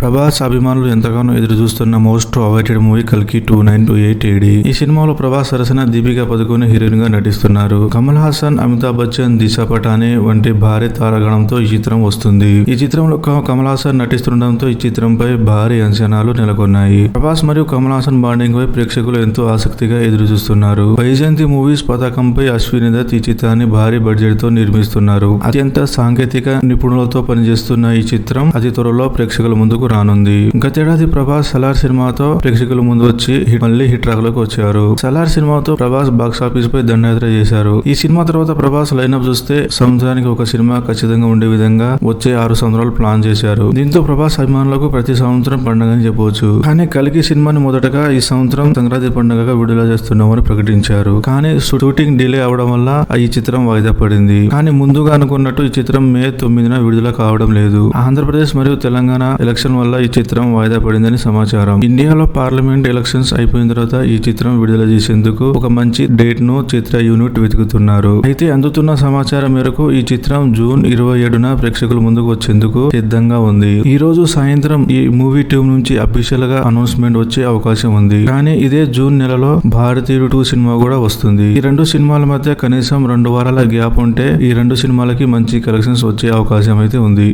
ప్రభాస్ అభిమానులు ఎంతగానో ఎదురు చూస్తున్న మోస్ట్ అవైటెడ్ మూవీ కల్కి 2928 AD. ఈ సినిమాలో ప్రభాస్ సరసన దీపికా పదుకొనే హీరోయిన్ గా నటిస్తున్నారు. కమల్ హాసన్, అమితాబ్ బచ్చన్, దిశా పటానీ వంటి భారీ తారాగణంతో ఈ చిత్రం వస్తుంది. ఈ చిత్రంలో కమల్ హాసన్ నటిస్తుండటంతో ఈ చిత్రంపై భారీ అంచనాలు నెలకొన్నాయి. ప్రభాస్ మరియు కమల్ హాసన్ బాండింగ్ పై ప్రేక్షకులు ఎంతో ఆసక్తిగా ఎదురు చూస్తున్నారు. వైజయంతి మూవీస్ పతాకంపై అశ్విని దత్ ఈ చిత్రాన్ని భారీ బడ్జెట్ తో నిర్మిస్తున్నారు. అత్యంత సాంకేతిక నిపుణులతో పనిచేస్తున్న ఈ చిత్రం అతి త్వరలో ప్రేక్షకుల ముందుకు రానుంది. గతేడాది ప్రభాస్ సలార్ సినిమాతో ప్రేక్షకుల ముందు వచ్చి మళ్ళీ హిట్ ట్రాక్ లోకి వచ్చారు. సలార్ సినిమాతో ప్రభాస్ బాక్సాఫీస్ పై దండయాత్ర చేశారు. ఈ సినిమా తర్వాత ప్రభాస్ లైనప్ చూస్తే సంవత్సరానికి ఒక సినిమా ఖచ్చితంగా ఉండే విధంగా వచ్చే 6 సంవత్సరాలు ప్లాన్ చేశారు. దీంతో ప్రభాస్ అభిమానులకు ప్రతి సంవత్సరం పండుగని చెప్పవచ్చు. కానీ కల్కి సినిమాని మొదటగా ఈ సంవత్సరం సంక్రాంతి పండుగగా విడుదల చేస్తున్నామని ప్రకటించారు. కానీ షూటింగ్ డిలే అవడం వల్ల ఈ చిత్రం వాయిదా పడింది. కానీ ముందుగా అనుకున్నట్టు ఈ చిత్రం మే 9న విడుదల కావడం లేదు. ఆంధ్రప్రదేశ్ మరియు తెలంగాణ ఎలక్షన్ వల్ల ఈ చిత్రం వాయిదా పడిందని సమాచారం. ఇండియాలో పార్లమెంట్ ఎలక్షన్స్ అయిపోయిన తర్వాత ఈ చిత్రం విడుదల చేసేందుకు ఒక మంచి డేట్ ను చిత్ర యూనిట్ వెతుకుతున్నారు. అయితే అందుతున్న సమాచారం మేరకు ఈ చిత్రం జూన్ 27న ప్రేక్షకుల ముందుకు వచ్చేందుకు సిద్ధంగా ఉంది. ఈ రోజు సాయంత్రం ఈ మూవీ టీమ్ నుంచి అఫీషియల్ గా అనౌన్స్మెంట్ వచ్చే అవకాశం ఉంది. కానీ ఇదే జూన్ నెలలో భారతీయుడు 2 సినిమా కూడా వస్తుంది. ఈ 2 సినిమాల మధ్య కనీసం 2 వారాల గ్యాప్ ఉంటే ఈ 2 సినిమాలకి మంచి కలెక్షన్స్ వచ్చే అవకాశం అయితే ఉంది.